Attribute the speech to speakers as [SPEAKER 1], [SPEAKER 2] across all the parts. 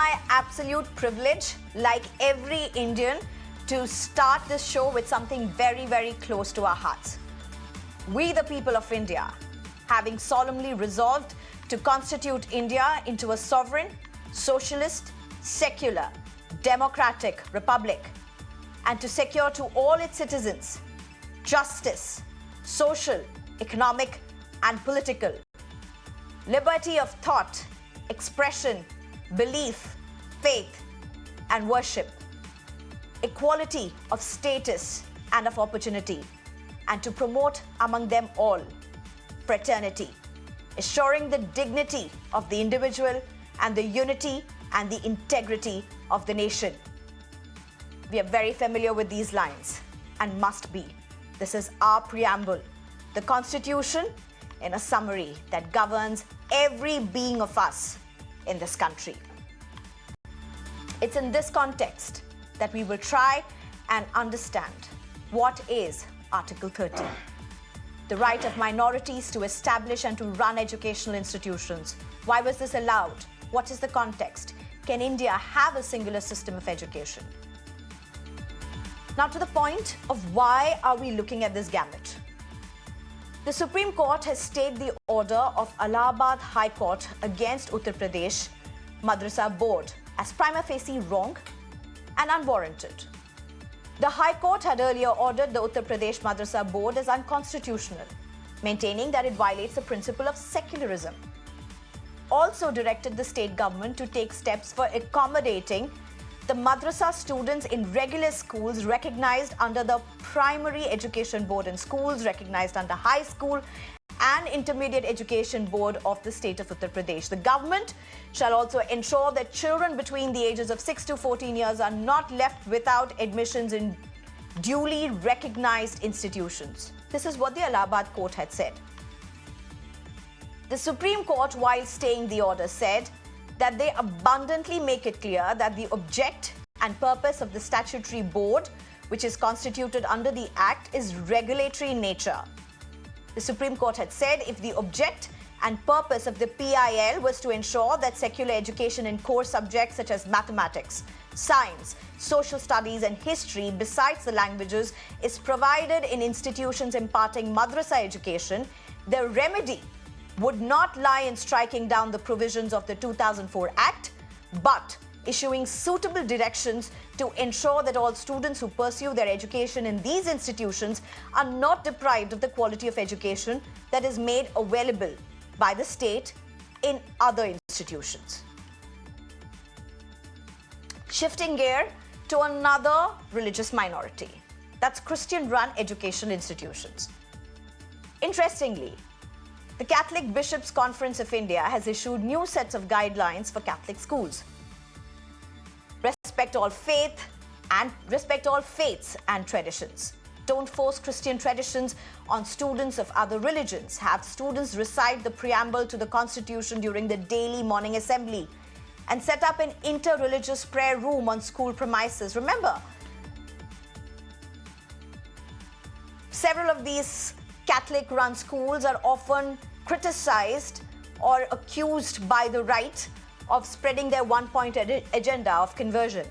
[SPEAKER 1] my absolute privilege, like every Indian, to start this show with something very, very close to our hearts. We, the people of India, having solemnly resolved to constitute India into a sovereign, socialist, secular, democratic republic, and to secure to all its citizens justice, social, economic, and political, liberty of thought, expression, belief, faith, and worship, equality of status and of opportunity, and to promote among them all fraternity, assuring the dignity of the individual and the unity and the integrity of the nation. We are very familiar with these lines and must be. This is our preamble, the Constitution in a summary that governs every being of us in this country. It's in this context that we will try and understand what is Article 13, the right of minorities to establish and to run educational institutions. Why was this allowed? What is the context? Can India have a singular system of education? Now, to the point of why are we looking at this gamut? The Supreme Court has stayed the order of Allahabad High Court against Uttar Pradesh Madrasa Board as prima facie wrong and unwarranted. The High Court had earlier ordered the Uttar Pradesh Madrasa Board as unconstitutional, maintaining that it violates the principle of secularism. Also directed the state government to take steps for accommodating the Madrasa students in regular schools recognized under the Primary Education Board and schools recognized under High School and Intermediate Education Board of the state of Uttar Pradesh. The government shall also ensure that children between the ages of 6 to 14 years are not left without admissions in duly recognized institutions. This is what the Allahabad court had said. The Supreme Court, while staying the order, said that they abundantly make it clear that the object and purpose of the statutory board, which is constituted under the Act, is regulatory in nature. The Supreme Court had said if the object and purpose of the PIL was to ensure that secular education in core subjects such as mathematics, science, social studies and history besides the languages is provided in institutions imparting madrasa education, the remedy would not lie in striking down the provisions of the 2004 Act, but issuing suitable directions to ensure that all students who pursue their education in these institutions are not deprived of the quality of education that is made available by the state in other institutions. Shifting gear to another religious minority, that's Christian-run educational institutions. Interestingly, the Catholic Bishops' Conference of India has issued new sets of guidelines for Catholic schools. Respect all faiths and traditions. Don't force Christian traditions on students of other religions. Have students recite the preamble to the Constitution during the daily morning assembly and set up an inter-religious prayer room on school premises. Remember, several of these Catholic-run schools are often criticized or accused by the right of spreading their one-point agenda of conversion.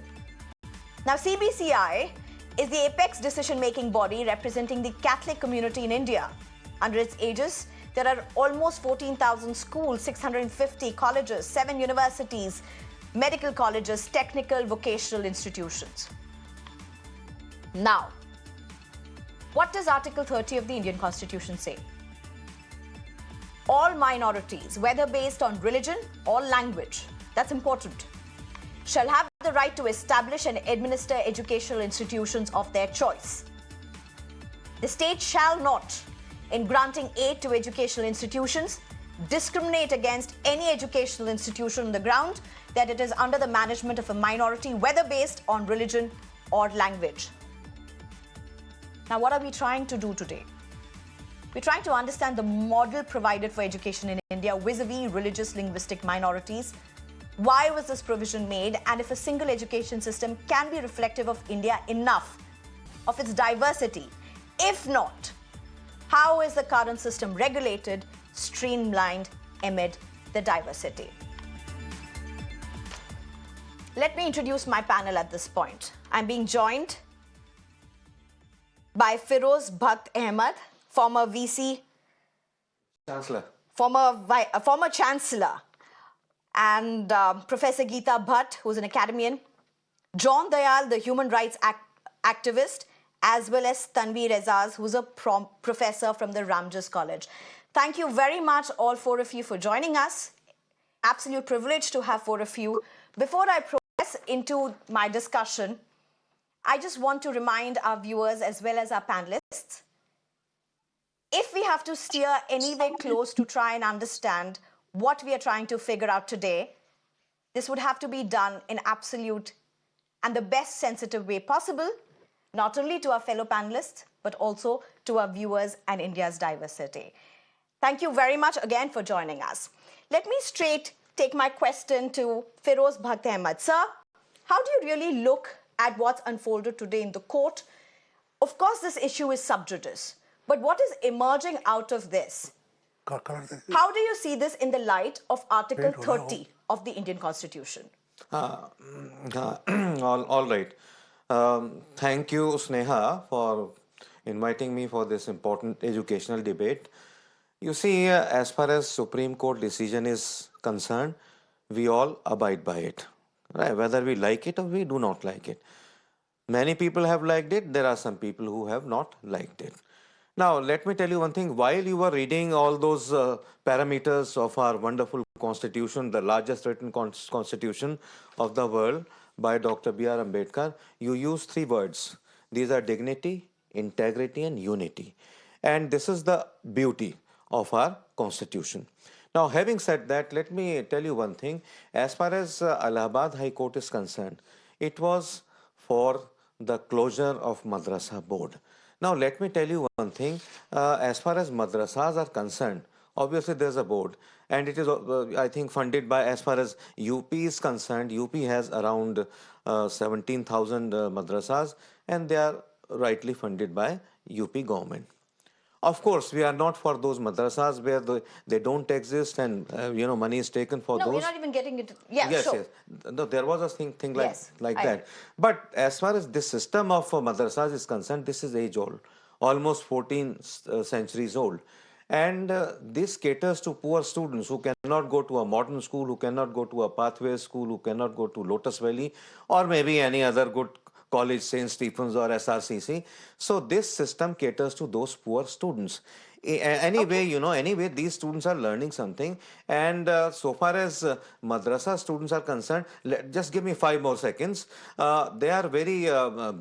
[SPEAKER 1] Now, CBCI is the apex decision-making body representing the Catholic community in India. Under its aegis, there are almost 14,000 schools, 650 colleges, 7 universities, medical colleges, technical vocational institutions. Now, what does Article 30 of the Indian Constitution say? All minorities, whether based on religion or language, that's important, shall have the right to establish and administer educational institutions of their choice. The state shall not, in granting aid to educational institutions, discriminate against any educational institution on the ground that it is under the management of a minority, whether based on religion or language. Now, what are we trying to do today? We're trying to understand the model provided for education in India vis-a-vis religious linguistic minorities. Why was this provision made? And if a single education system can be reflective of India enough, of its diversity. If not, how is the current system regulated, streamlined amid the diversity? Let me introduce my panel at this point. I'm being joined by Firoz Bakht Ahmed, former VC,
[SPEAKER 2] Chancellor.
[SPEAKER 1] former Chancellor, and Professor Geeta Bhatt, who's an academician, John Dayal, the human rights activist, as well as Tanvir Aeijaz, who's a professor from the Ramjas College. Thank you very much, all four of you, for joining us. Absolute privilege to have four of you. Before I progress into my discussion, I just want to remind our viewers as well as our panelists, if we have to steer anywhere close to try and understand what we are trying to figure out today, this would have to be done in absolute and the best sensitive way possible, not only to our fellow panelists, but also to our viewers and India's diversity. Thank you very much again for joining us. Let me straight take my question to Firoz Bakht Ahmed. Sir, how do you really look at what's unfolded today in the court? Of course, this issue is sub judice, but what is emerging out of this? How do you see this in the light of Article 30 of the Indian Constitution?
[SPEAKER 2] All right. Thank you, Sneha, for inviting me for this important educational debate. You see, as far as Supreme Court decision is concerned, we all abide by it, right? Whether we like it or we do not like it. Many people have liked it. There are some people who have not liked it. Now, let me tell you one thing. While you were reading all those parameters of our wonderful constitution, the largest written constitution of the world by Dr. B.R. Ambedkar, you used three words. These are dignity, integrity, and unity. And this is the beauty of our constitution. Now, having said that, let me tell you one thing. As far as Allahabad High Court is concerned, it was for the closure of Madrasa board. Now, let me tell you one thing. As far as madrasas are concerned, obviously there's a board, and it is, I think, funded by, as far as UP is concerned, UP has around 17,000 madrasas, and they are rightly funded by UP government. Of course, we are not for those madrasas where they don't exist and money is taken for
[SPEAKER 1] No,
[SPEAKER 2] those.
[SPEAKER 1] we're not even getting it. Yeah,
[SPEAKER 2] Yes,
[SPEAKER 1] sure.
[SPEAKER 2] yes. No, there was a thing like,
[SPEAKER 1] Yes,
[SPEAKER 2] that. But as far as this system of madrasas is concerned, this is age old, almost 14 centuries old. And this caters to poor students who cannot go to a modern school, who cannot go to a pathway school, who cannot go to Lotus Valley, or maybe any other good college, St. Stephen's or SRCC. So this system caters to those poor students. Anyway, anyway, these students are learning something. And so far as madrasa students are concerned, just give me 5 more seconds. They are very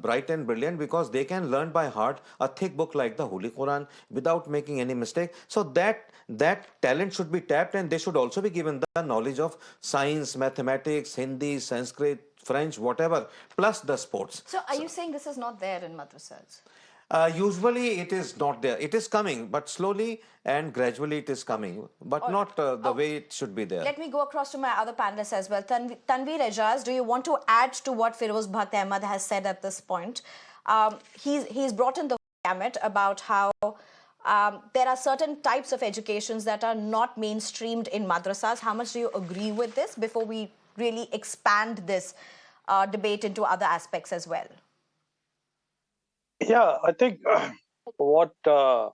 [SPEAKER 2] bright and brilliant because they can learn by heart a thick book like the Holy Quran without making any mistake. So that talent should be tapped, and they should also be given the knowledge of science, mathematics, Hindi, Sanskrit, French, whatever, plus the sports.
[SPEAKER 1] So are you saying this is not there in madrasas?
[SPEAKER 2] Usually it is not there. It is coming, but slowly and gradually it is coming, but not the way it should be there.
[SPEAKER 1] Let me go across to my other panelists as well. Tanvir Aeijaz, do you want to add to what Firoz Bakht Ahmed has said at this point? He's brought in the gamut about how there are certain types of educations that are not mainstreamed in madrasas. How much do you agree with this before we really expand this debate into other aspects as well?
[SPEAKER 3] Yeah, I think what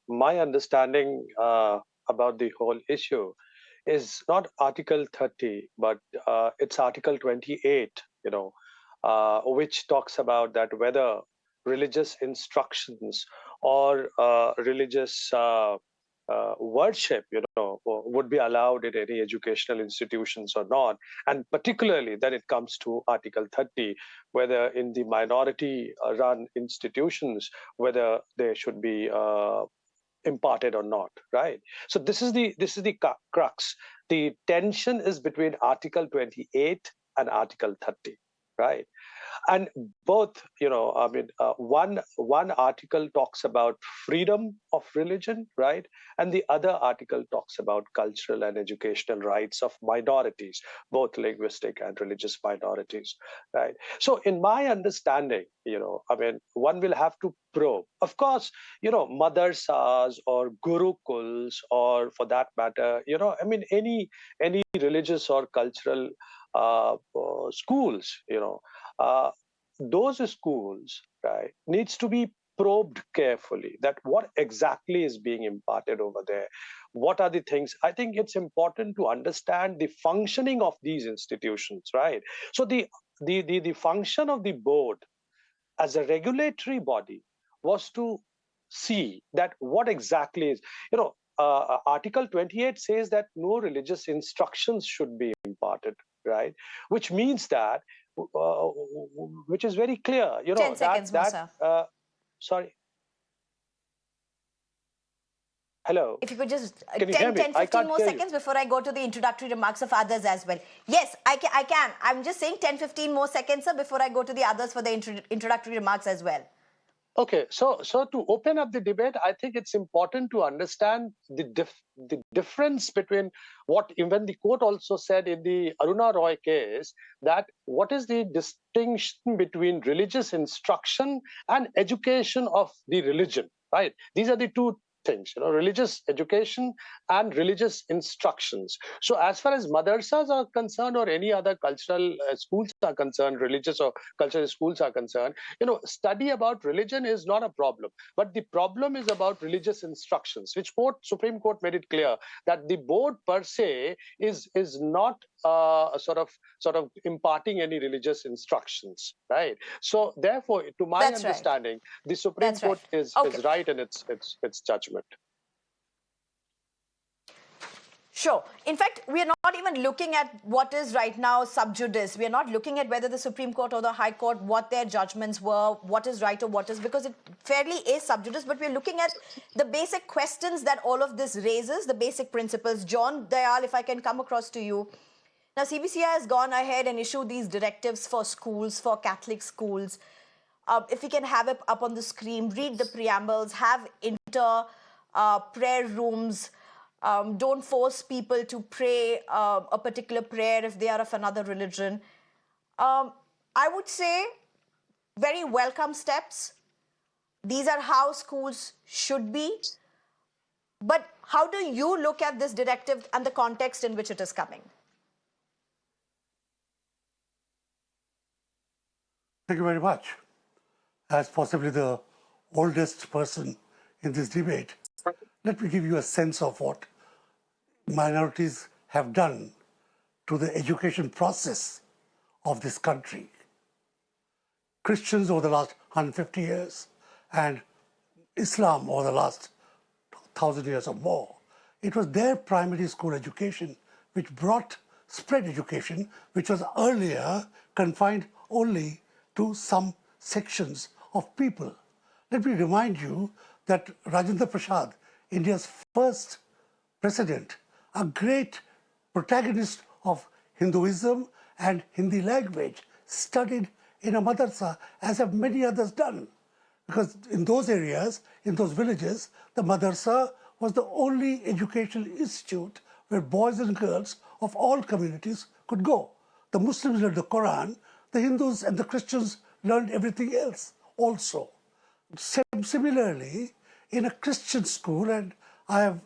[SPEAKER 3] my understanding about the whole issue is not Article 30, but it's Article 28, which talks about that whether religious instructions or religious worship, would be allowed in any educational institutions or not. And particularly then it comes to Article 30, whether in the minority run institutions, whether they should be imparted or not, right? So this is the crux. The tension is between Article 28 and Article 30, right? And both, one article talks about freedom of religion, right? And the other article talks about cultural and educational rights of minorities, both linguistic and religious minorities, right? So in my understanding, one will have to probe. Of course, madarsas or gurukuls, or for that matter, any religious or cultural schools, those schools, right, needs to be probed carefully, that what exactly is being imparted over there, what are the things. I think it's important to understand the functioning of these institutions, right? So the function of the board as a regulatory body was to see that what exactly is, article 28 says that no religious instructions should be imparted, right? Which means that, which is very clear,
[SPEAKER 1] 10
[SPEAKER 3] that
[SPEAKER 1] seconds more, sir.
[SPEAKER 3] sorry, hello,
[SPEAKER 1] If you could just
[SPEAKER 3] can you hear
[SPEAKER 1] 10,
[SPEAKER 3] me?
[SPEAKER 1] 10,
[SPEAKER 3] I
[SPEAKER 1] 15
[SPEAKER 3] can't
[SPEAKER 1] more
[SPEAKER 3] hear you.
[SPEAKER 1] seconds before I go to the introductory remarks of others as well. Yes, I can. I'm just saying 10, 15 more seconds, sir, before I go to the others for the introductory remarks as well.
[SPEAKER 3] Okay, so to open up the debate, I think it's important to understand the difference between what even the court also said in the Aruna Roy case, that what is the distinction between religious instruction and education of the religion, right? These are the two things, religious education and religious instructions. So as far as madrasas are concerned, or any other cultural schools are concerned, religious or cultural schools are concerned, study about religion is not a problem, but the problem is about religious instructions, which Supreme Court made it clear that the board per se is not sort of imparting any religious instructions, right? So therefore, to my
[SPEAKER 1] That's right.
[SPEAKER 3] understanding, the Supreme
[SPEAKER 1] That's right.
[SPEAKER 3] Court is
[SPEAKER 1] Okay.
[SPEAKER 3] right in its judgment.
[SPEAKER 1] Sure. In fact, we are not even looking at what is right now sub judice. We are not looking at whether the Supreme Court or the High Court, what their judgments were, what is right or what is, because it fairly is sub judice, but we're looking at the basic questions that all of this raises, the basic principles. John Dayal, if I can come across to you. Now, CBCI has gone ahead and issued these directives for schools, for Catholic schools. If we can have it up on the screen, read the preambles, have prayer rooms. Don't force people to pray a particular prayer if they are of another religion. I would say very welcome steps. These are how schools should be. But how do you look at this directive and the context in which it is coming?
[SPEAKER 4] Thank you very much. As possibly the oldest person in this debate, let me give you a sense of what minorities have done to the education process of this country. Christians over the last 150 years and Islam over the last 1,000 years or more, it was their primary school education which brought spread education, which was earlier confined only to some sections of people. Let me remind you that Rajendra Prasad, India's first president, a great protagonist of Hinduism and Hindi language, studied in a madrasa, as have many others done. Because in those areas, in those villages, the madrasa was the only educational institute where boys and girls of all communities could go. The Muslims learned the Quran, the Hindus and the Christians learned everything else also. Similarly, in a Christian school, and I've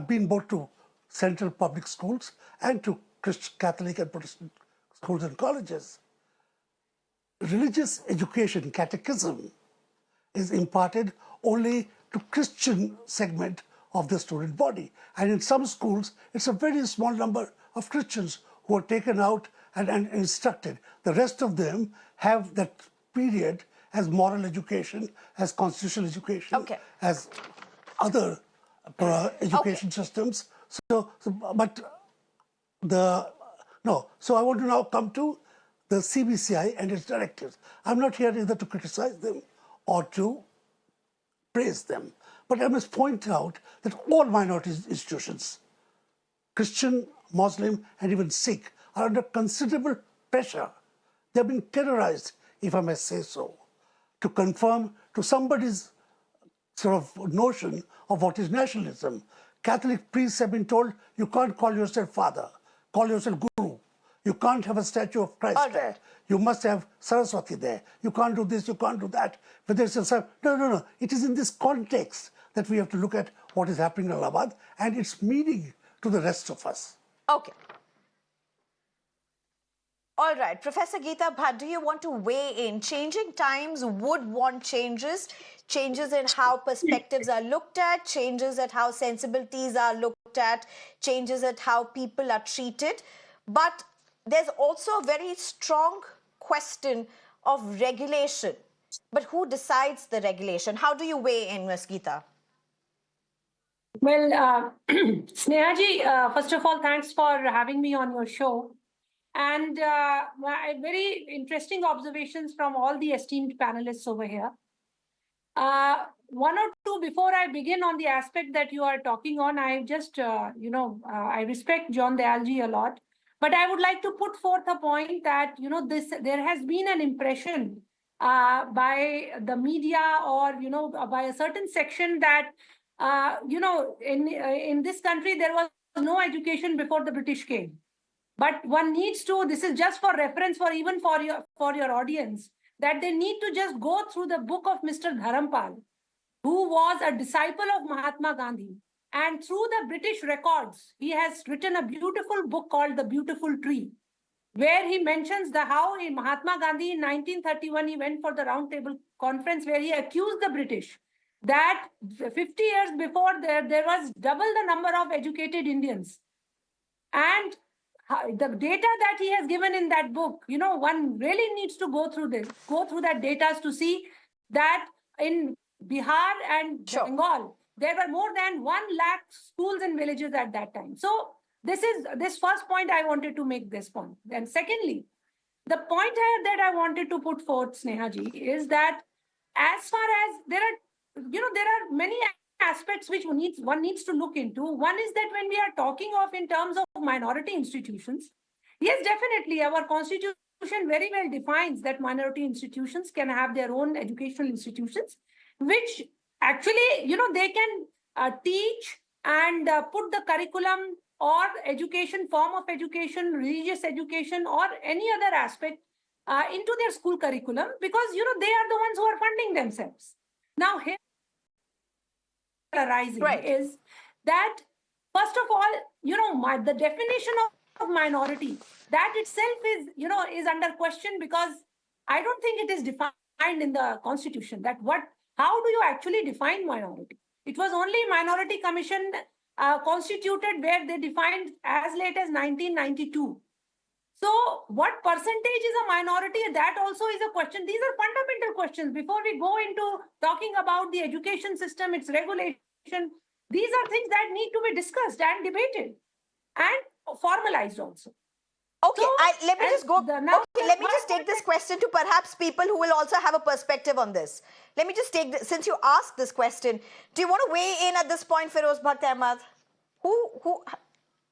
[SPEAKER 4] been both to central public schools and to Catholic and Protestant schools and colleges, religious education, catechism, is imparted only to Christian segment of the student body. And in some schools, it's a very small number of Christians who are taken out and instructed. The rest of them have that period as moral education, as constitutional education,
[SPEAKER 1] Okay.
[SPEAKER 4] as other education systems. So I want to now come to the CBCI and its directives. I'm not here either to criticize them or to praise them, but I must point out that all minority institutions, Christian, Muslim, and even Sikh, are under considerable pressure. They've been terrorized, if I may say so, to conform to somebody's sort of notion of what is nationalism. Catholic priests have been told, you can't call yourself father, call yourself guru. You can't have a statue of Christ there. You must have Saraswati there. You can't do this, you can't do that. But there's no. It is in this context that we have to look at what is happening in Allahabad and its meaning to the rest of us.
[SPEAKER 1] Okay. All right, Professor Geeta Bhatt, do you want to weigh in? Changing times would want changes, changes in how perspectives are looked at, changes at how sensibilities are looked at, changes at how people are treated. But there's also a very strong question of regulation. But who decides the regulation? How do you weigh in, Ms. Geeta?
[SPEAKER 5] Well, Sneha ji, first of all, thanks for having me on your show. And very interesting observations from all the esteemed panelists over here. One or two before I begin on the aspect that you are talking on, I just, I respect John Dayalji a lot, but I would like to put forth a point that, there has been an impression by the media or, by a certain section that, in this country, there was no education before the British came. But one needs to, this is just for reference for even for your audience, that they need to just go through the book of Mr. Dharampal, who was a disciple of Mahatma Gandhi. And through the British records, he has written a beautiful book called The Beautiful Tree, where he mentions how in Mahatma Gandhi in 1931, he went for the Round Table Conference where he accused the British that 50 years before there was double the number of educated Indians. And the data that he has given in that book, one really needs to go through that data to see that in Bihar and Bengal, there were more than 1 lakh schools and villages at that time. So this first point I wanted to make this point. And secondly, the point that I wanted to put forth, Sneha ji, is that as far as there are many aspects which one needs to look into. One is that when we are talking of in terms of minority institutions, yes, definitely our constitution very well defines that minority institutions can have their own educational institutions, which actually, they can teach and put the curriculum or education, form of education, religious education, or any other aspect into their school curriculum, because, they are the ones who are funding themselves. Now, here arising is that, first of all, the definition of minority, that itself is under question, because I don't think it is defined in the constitution that how do you actually define minority? It was only Minority Commission constituted where they defined as late as 1992. So what percentage is a minority? That also is a question. These are fundamental questions. Before we go into talking about the education system, its regulation, these are things that need to be discussed and debated and formalized also.
[SPEAKER 1] Okay, so, let me just go. Let me just take this question to perhaps people who will also have a perspective on this. Let me just take this, since you asked this question, do you want to weigh in at this point, Firoz Bakht Ahmad?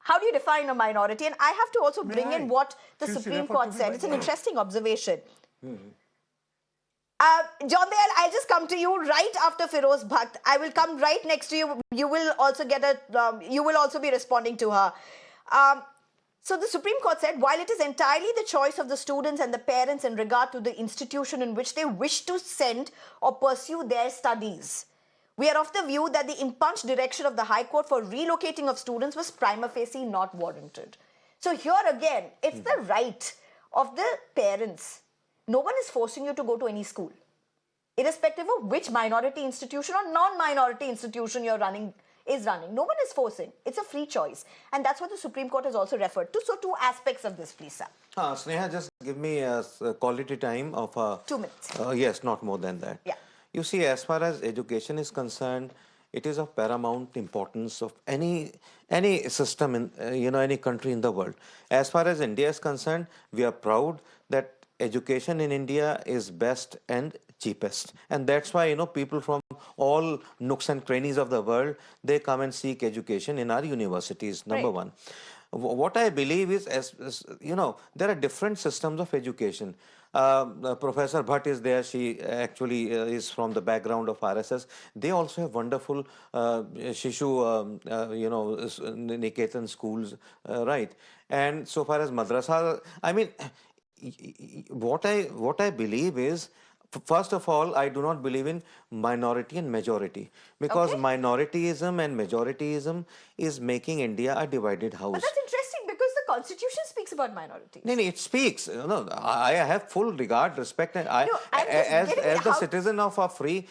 [SPEAKER 1] How do you define a minority? And I have to also bring in what the Supreme Court said. It's an interesting observation. John Dayal, I'll just come to you right after Firoz Bakht. I will come right next to you. You will also you will also be responding to her. So the Supreme Court said, while it is entirely the choice of the students and the parents in regard to the institution in which they wish to send or pursue their studies, we are of the view that the impunged direction of the High Court for relocating of students was prima facie not warranted. So here again, it's the right of the parents. No one is forcing you to go to any school, irrespective of which minority institution or non-minority institution you're running. No one is forcing. It's a free choice. And that's what the Supreme Court has also referred to. So 2 aspects of this, please, sir.
[SPEAKER 2] Sneha, just give me a quality time of
[SPEAKER 1] 2 minutes.
[SPEAKER 2] Yes, not more than that.
[SPEAKER 1] Yeah.
[SPEAKER 2] You see, as far as education is concerned, it is of paramount importance of any system in any country in the world. As far as India is concerned, we are proud that education in India is best and cheapest, and that's why people from all nooks and crannies of the world, they come and seek education in our universities. Number one. What I believe is, there are different systems of education. Professor Bhatt is there. She actually is from the background of RSS. They also have wonderful Shishu, Niketan schools, right? And so far as Madrasa, I mean, what I believe is, first of all, I do not believe in minority and majority, because minorityism and majorityism is making India a divided house.
[SPEAKER 1] But that's interesting, because the Constitution speaks about minorities.
[SPEAKER 2] No, it speaks. No, I have full regard, respect, and
[SPEAKER 1] No, I'm just getting
[SPEAKER 2] as the
[SPEAKER 1] how-
[SPEAKER 2] citizen of a free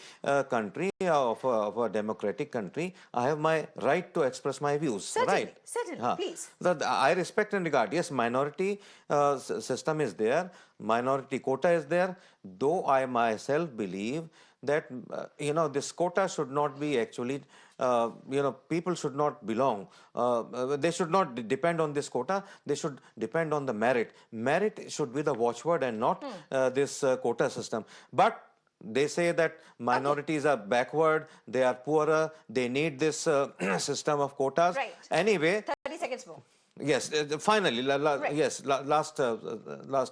[SPEAKER 2] country, of a democratic country, I have my right to express my views.
[SPEAKER 1] Certainly,
[SPEAKER 2] Right?
[SPEAKER 1] certainly,
[SPEAKER 2] Huh.
[SPEAKER 1] please.
[SPEAKER 2] I respect and regard. Yes, minority system is there, minority quota is there. Though I myself believe that this quota should not be actually. People should not belong. They should not depend on this quota. They should depend on the merit. Merit should be the watchword and not this quota system. But they say that minorities are backward, they are poorer, they need this system of quotas.
[SPEAKER 1] Right.
[SPEAKER 2] Anyway,
[SPEAKER 1] 30 seconds more.
[SPEAKER 2] yes, finally,
[SPEAKER 1] Right.
[SPEAKER 2] yes, last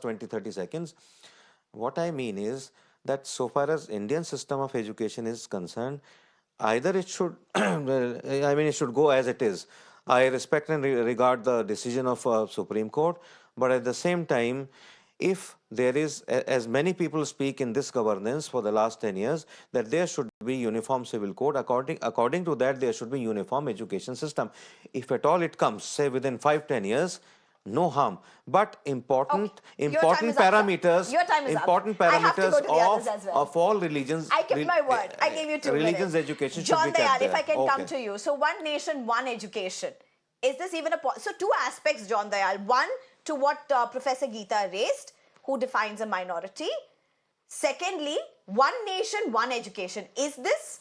[SPEAKER 2] 20, 30 seconds. What I mean is that so far as Indian system of education is concerned, either it should, it should go as it is. I respect and regard the decision of Supreme Court, but at the same time, if there is, as many people speak in this governance for the last 10 years, that there should be uniform civil code, according to that, there should be uniform education system. If at all it comes, say within 5-10 years, no harm, but important
[SPEAKER 1] Your time is up, sir.
[SPEAKER 2] parameters,
[SPEAKER 1] Your time is up.
[SPEAKER 2] important
[SPEAKER 1] I have to go
[SPEAKER 2] parameters
[SPEAKER 1] to the others as well.
[SPEAKER 2] of all religions.
[SPEAKER 1] I kept my word. I gave you 2
[SPEAKER 2] religions
[SPEAKER 1] minutes.
[SPEAKER 2] education
[SPEAKER 1] John
[SPEAKER 2] should be kept
[SPEAKER 1] Dayal, if I
[SPEAKER 2] there.
[SPEAKER 1] can come
[SPEAKER 2] Okay.
[SPEAKER 1] to you. So one nation, one education. Is this even so 2 aspects, John Dayal. One, to what Professor Geeta raised, who defines a minority. Secondly, one nation, one education. Is this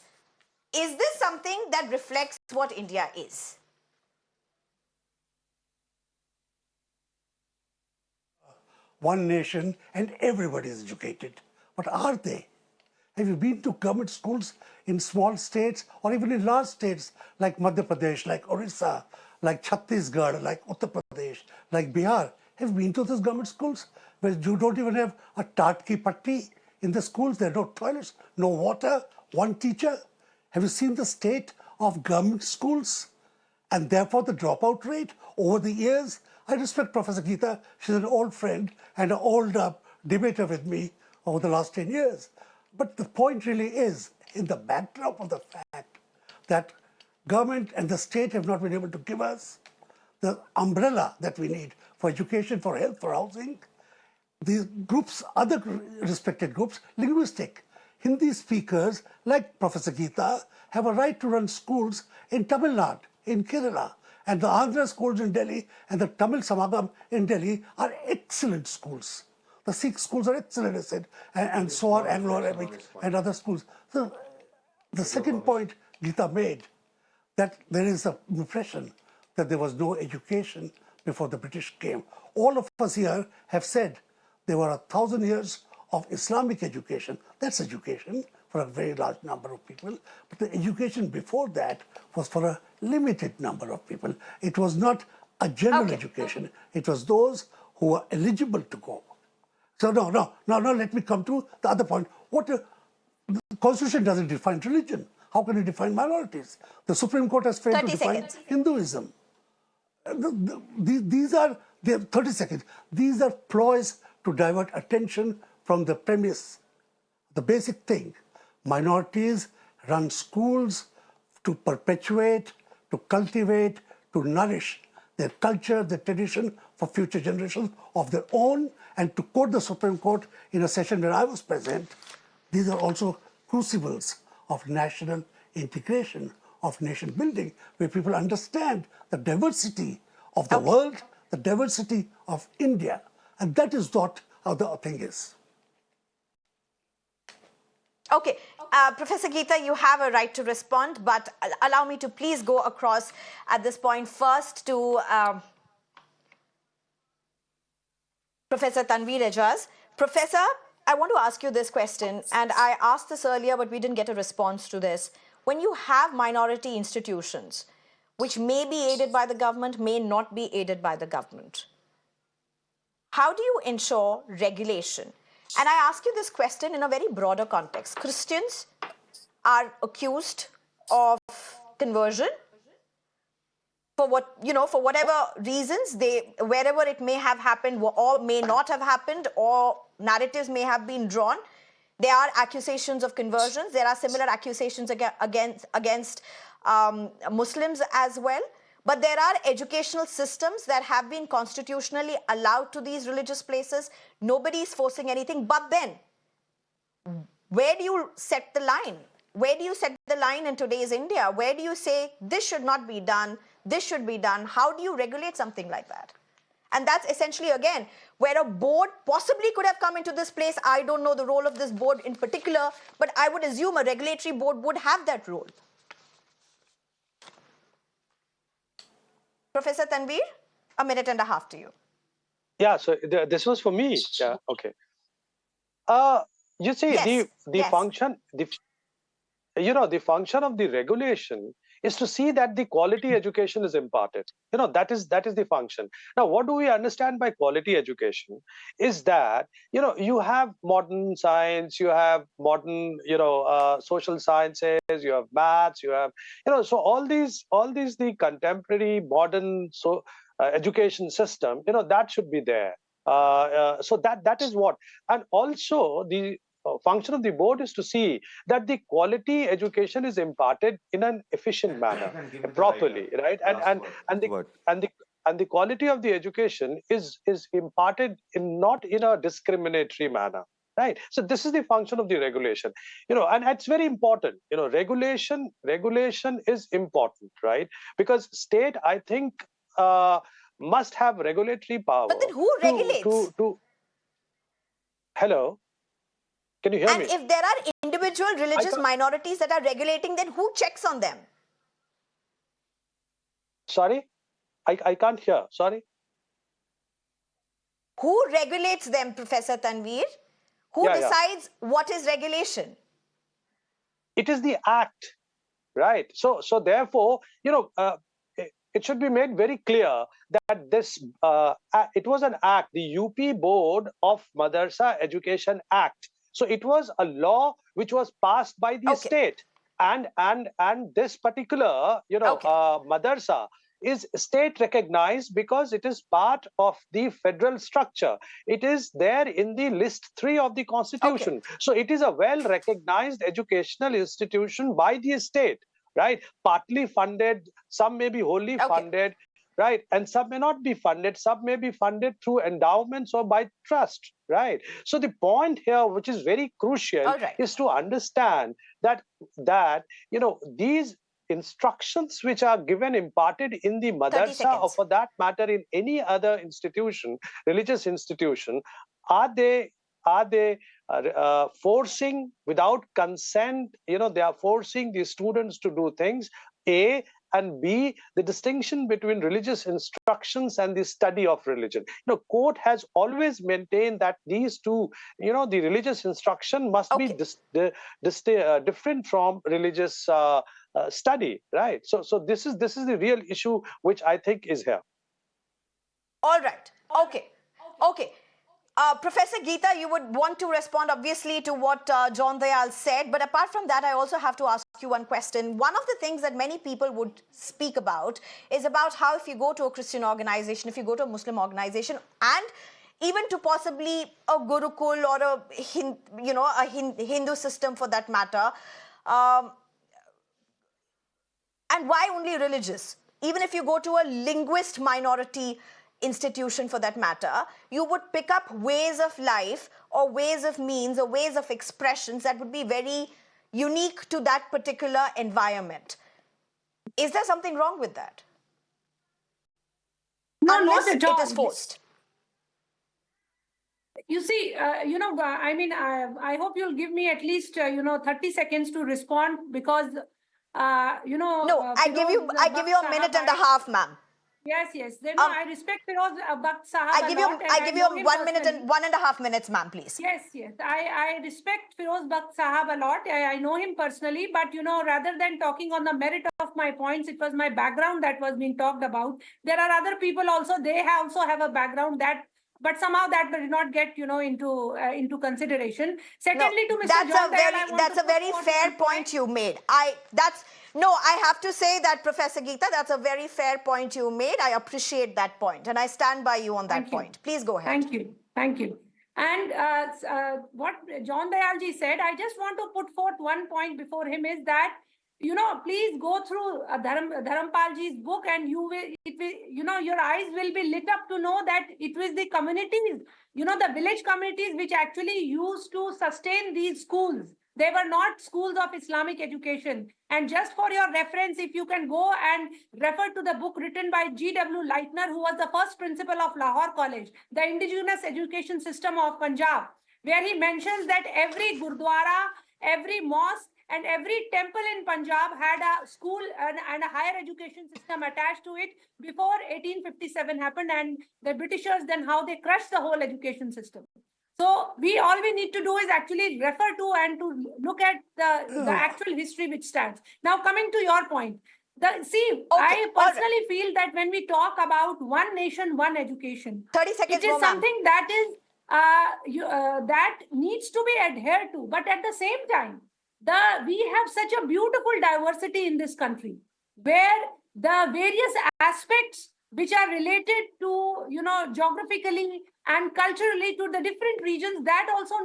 [SPEAKER 1] something that reflects what India is?
[SPEAKER 4] One nation and everybody is educated. But are they? Have you been to government schools in small states or even in large states like Madhya Pradesh, like Orissa, like Chhattisgarh, like Uttar Pradesh, like Bihar? Have you been to those government schools where you don't even have a tat ki patti in the schools? There are no toilets, no water, one teacher. Have you seen the state of government schools? And therefore the dropout rate over the years. I respect Professor Geeta. She's an old friend and an old debater with me over the last 10 years. But the point really is, in the backdrop of the fact that government and the state have not been able to give us the umbrella that we need for education, for health, for housing, these groups, other respected groups, linguistic, Hindi speakers like Professor Geeta have a right to run schools in Tamil Nadu, in Kerala, and the Andhra schools in Delhi and the Tamil Samagam in Delhi are excellent schools. The Sikh schools are excellent, I said, and so are Anglo-Arabic and other schools. So the second point Geeta made, that there is an impression that there was no education before the British came. All of us here have said there were 1,000 years of Islamic education. That's education for a very large number of people. But the education before that was for a limited number of people. It was not a general education. It was those who were eligible to go. So now let me come to the other point. The Constitution doesn't define religion. How can it define minorities? The Supreme Court has failed to
[SPEAKER 1] 30
[SPEAKER 4] define
[SPEAKER 1] seconds.
[SPEAKER 4] Hinduism. These are 30 seconds. These are ploys to divert attention from the premise, the basic thing. Minorities run schools to perpetuate, to cultivate, to nourish their culture, their tradition for future generations of their own. And to quote the Supreme Court in a session where I was present, these are also crucibles of national integration, of nation building, where people understand the diversity of the world, the diversity of India. And that is what how the thing is.
[SPEAKER 1] Okay, Professor Geeta, you have a right to respond, but allow me to please go across at this point first to Professor Tanvir Aeijaz. Professor, I want to ask you this question, and I asked this earlier, but we didn't get a response to this. When you have minority institutions, which may be aided by the government, may not be aided by the government, how do you ensure regulation? And I ask you this question in a very broader context. Christians are accused of conversion for for whatever reasons, wherever it may have happened or may not have happened, or narratives may have been drawn. There are accusations of conversions. There are similar accusations against Muslims as well. But there are educational systems that have been constitutionally allowed to these religious places. Nobody is forcing anything. But then, where do you set the line? Where do you set the line in today's India? Where do you say this should not be done, this should be done? How do you regulate something like that? And that's essentially, again, where a board possibly could have come into this place. I don't know the role of this board in particular, but I would assume a regulatory board would have that role. Professor Tanvir, a minute and a half to you.
[SPEAKER 3] Yeah, so this was for me. Yeah, okay. You see,
[SPEAKER 1] Yes,
[SPEAKER 3] the
[SPEAKER 1] yes.
[SPEAKER 3] function, the function of the regulation is to see that the quality education is imparted. That is the function. Now, what do we understand by quality education is that you have modern science, you have modern social sciences, you have maths, you have so all these the contemporary modern education system, that should be there. So that is what, and also the function of the board is to see that the quality education is imparted in an efficient manner, properly, right? And the quality of the education is imparted not in a discriminatory manner, right? So this is the function of the regulation, and it's very important. Regulation is important, right? Because state, I think, must have regulatory power.
[SPEAKER 1] But then who regulates?
[SPEAKER 3] Hello? Can you hear me?
[SPEAKER 1] And if there are individual religious minorities that are regulating, then who checks on them?
[SPEAKER 3] Sorry? I can't hear. Sorry?
[SPEAKER 1] Who regulates them, Professor Tanvir? Who decides what is regulation?
[SPEAKER 3] It is the act, right? So therefore, it should be made very clear that this it was an act, the UP Board of Madarsa Education Act. So it was a law which was passed by the state, and this particular madarsa is state recognized because it is part of the federal structure. It is there in the list 3 of the constitution. So it is a well recognized educational institution by the state, right? Partly funded, some may be wholly funded, right? And some may not be funded, some may be funded through endowments or by trust, right? So the point here, which is very crucial, is to understand that these instructions which are imparted in the madrasa, or for that matter in any other institution, religious institution, are they forcing without consent? They are forcing the students to do things. A, and B, the distinction between religious instructions and the study of religion. Court has always maintained that these two, the religious instruction must be different from religious study, right? So this is the real issue which I think is here.
[SPEAKER 1] All right. Okay. Professor Geeta, you would want to respond obviously to what John Dayal said, but apart from that, I also have to ask you one question. One of the things that many people would speak about is about how if you go to a Christian organization, if you go to a Muslim organization, and even to possibly a Gurukul or a Hindu system for that matter, and why only religious? Even if you go to a linguist minority institution for that matter, you would pick up ways of life or ways of means or ways of expressions that would be very unique to that particular environment. Is there something wrong with that?
[SPEAKER 5] No,
[SPEAKER 1] unless
[SPEAKER 5] not at all.
[SPEAKER 1] it is forced.
[SPEAKER 5] You see, I hope you'll give me at least 30 seconds to respond, because
[SPEAKER 1] No, I give you a minute and a half, ma'am.
[SPEAKER 5] Yes. Then I respect Firoz Bakht Sahab.
[SPEAKER 1] I give you 1 minute and 1.5 minutes, ma'am, please.
[SPEAKER 5] Yes. I respect Firoz Bakht Sahab a lot. I know him personally, but rather than talking on the merit of my points, it was my background that was being talked about. There are other people also, they also have a background but somehow that did not get into consideration. Secondly, to Mr.
[SPEAKER 1] That's a very fair point you made. I have to say that, Professor Geeta, that's a very fair point you made. I appreciate that point, and I stand by you on that point. Please go ahead.
[SPEAKER 5] Thank you. And what John Dayalji said, I just want to put forth one point before him, is that please go through Dharampalji's book, and your eyes will be lit up to know that it was the communities, the village communities, which actually used to sustain these schools. They were not schools of Islamic education. And just for your reference, if you can go and refer to the book written by G.W. Lightner, who was the first principal of Lahore College, the indigenous education system of Punjab, where he mentions that every gurdwara, every mosque, and every temple in Punjab had a school and a higher education system attached to it before 1857 happened, and the Britishers then how they crushed the whole education system. So all we need to do is actually refer to and to look at the actual history which stands. Now, coming to your point, I personally feel that when we talk about one nation, one education,
[SPEAKER 1] 30 seconds
[SPEAKER 5] it is
[SPEAKER 1] more, ma'am.
[SPEAKER 5] something that is that needs to be adhered to. But at the same time, we have such a beautiful diversity in this country, where the various aspects which are related to, geographically and culturally to the different regions, that also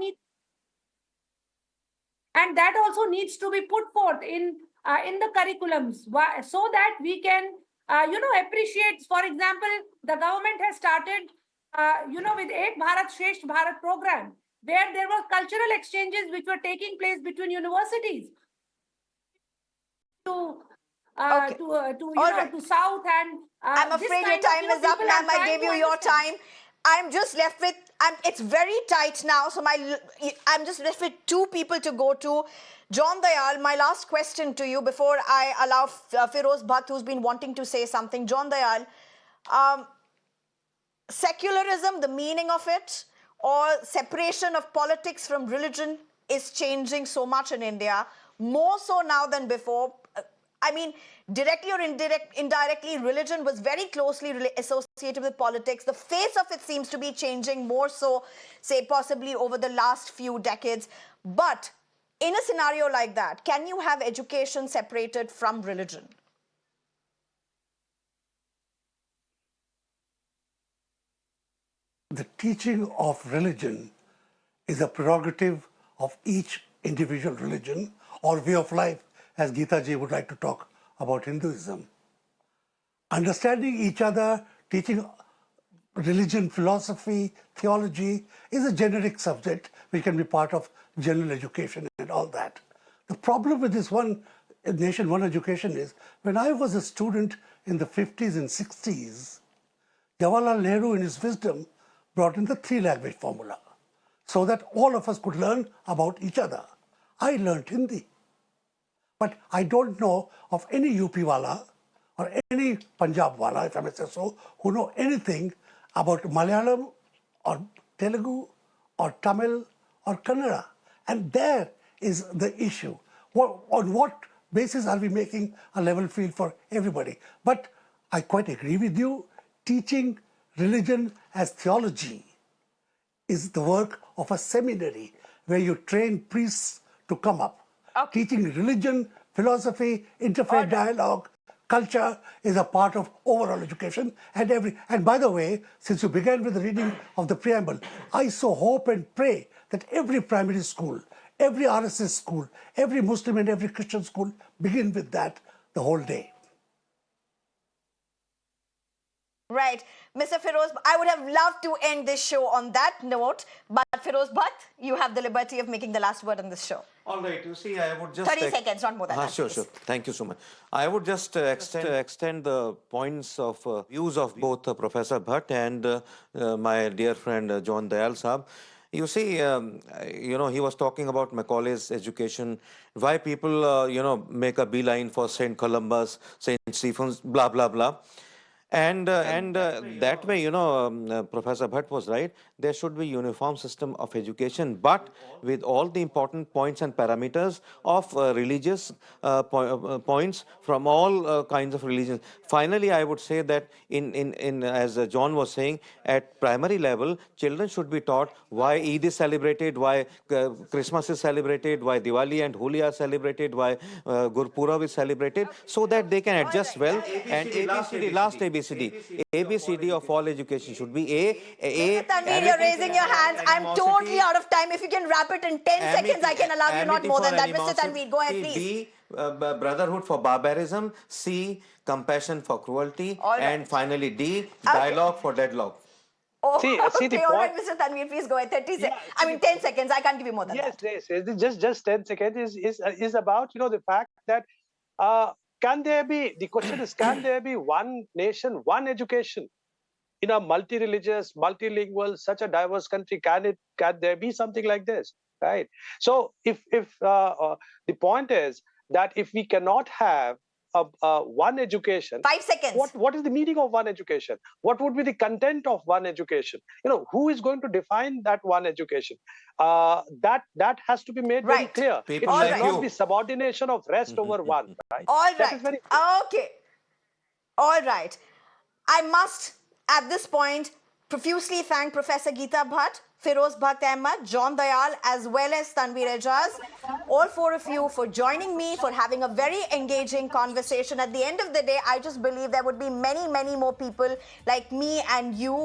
[SPEAKER 5] needs to be put forth in the curriculums, so that we can appreciate. For example, the government has started with Ek Bharat Shresht Bharat program, where there were cultural exchanges which were taking place between universities to south, and
[SPEAKER 1] I'm afraid your time is up, ma'am. I gave you your time. I'm just left with, it's very tight now, so I'm just left with two people to go to. John Dayal, my last question to you before I allow Firoz Bakht, who's been wanting to say something. John Dayal, secularism, the meaning of it, or separation of politics from religion is changing so much in India, more so now than before. I mean, directly or indirectly, religion was very closely associated with politics. The face of it seems to be changing more so, say, possibly over the last few decades. But in a scenario like that, can you have education separated from religion?
[SPEAKER 4] The teaching of religion is a prerogative of each individual religion or way of life, as Gita ji would like to talk about Hinduism. Understanding each other, teaching religion, philosophy, theology is a generic subject which can be part of general education and all that. The problem with this one nation, one education is, when I was a student in the 50s and 60s, Jawaharlal Nehru in his wisdom brought in the three-language formula so that all of us could learn about each other. I learned Hindi. But I don't know of any UP wala or any Punjab wala, if I may say so, who know anything about Malayalam or Telugu or Tamil or Kannada. And there is the issue. On what basis are we making a level field for everybody? But I quite agree with you. Teaching religion as theology is the work of a seminary where you train priests to come up. Okay. Teaching religion, philosophy, interfaith dialogue, culture is a part of overall education. And by the way, since you began with the reading of the preamble, I so hope and pray that every primary school, every RSS school, every Muslim and every Christian school begin with that the whole day.
[SPEAKER 1] Right. Mr. Firoz, I would have loved to end this show on that note, but Firoz Bakht, you have the liberty of making the last word on this show.
[SPEAKER 2] All right, you see, I would just...
[SPEAKER 1] 30 seconds, not more than that.
[SPEAKER 2] Sure. Thank you so much. I would just extend the points of views of both Professor Bhatt and my dear friend John Dayal Saab. You see, he was talking about Macaulay's education, why people, make a beeline for St. Columbus, St. Stephen's, blah, blah, blah. And that way, Professor Bhatt was right. There should be uniform system of education, but with all the important points and parameters of religious points from all kinds of religions. Finally, I would say that as John was saying, at primary level, children should be taught why Eid is celebrated, why Christmas is celebrated, why Diwali and Holi are celebrated, why Gurpurab is celebrated, so that they can adjust well. And ABCD, last ABCD of all education should be A.
[SPEAKER 1] Tanvir, you're raising your hands. I'm totally out of time. If you can wrap it in 10 seconds, I can allow you not more than that. Mr. Tanvir, go ahead, please.
[SPEAKER 2] brotherhood for barbarism, C, compassion for cruelty,
[SPEAKER 1] All
[SPEAKER 2] and
[SPEAKER 1] right.
[SPEAKER 2] finally D, dialogue for deadlock.
[SPEAKER 1] Oh,
[SPEAKER 3] See, the
[SPEAKER 1] okay, all right,
[SPEAKER 3] point.
[SPEAKER 1] Mr. Tanvir, please go ahead. 30
[SPEAKER 3] Yeah,
[SPEAKER 1] seconds. I mean, 10 seconds. I can't give you more than
[SPEAKER 3] yes,
[SPEAKER 1] that.
[SPEAKER 3] yes, yes. Just 10 seconds is about the fact that can there be, the question is, can there be one nation, one education in a multi-religious, multilingual, such a diverse country? Can there be something like this, right? So if the point is that if we cannot have one education,
[SPEAKER 1] 5 seconds.
[SPEAKER 3] what is the meaning of one education? What would be the content of one education? Who is going to define that one education? That has to be made very
[SPEAKER 1] Right.
[SPEAKER 3] clear.
[SPEAKER 2] People
[SPEAKER 3] It
[SPEAKER 1] All
[SPEAKER 3] should
[SPEAKER 2] like
[SPEAKER 1] right.
[SPEAKER 3] not be
[SPEAKER 2] you.
[SPEAKER 3] subordination of rest over one, right?
[SPEAKER 1] All
[SPEAKER 3] That
[SPEAKER 1] right.
[SPEAKER 3] is very
[SPEAKER 1] Okay. All right. I must, at this point, profusely thank Professor Geeta Bhatt, Firoz Bakht Ahmed, John Dayal, as well as Tanvir Aeijaz, all four of you for joining me, for having a very engaging conversation. At the end of the day, I just believe there would be many, many more people like me and you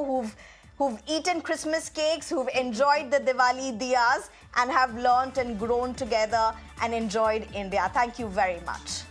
[SPEAKER 1] who've eaten Christmas cakes, who've enjoyed the Diwali diyas, and have learnt and grown together and enjoyed India. Thank you very much.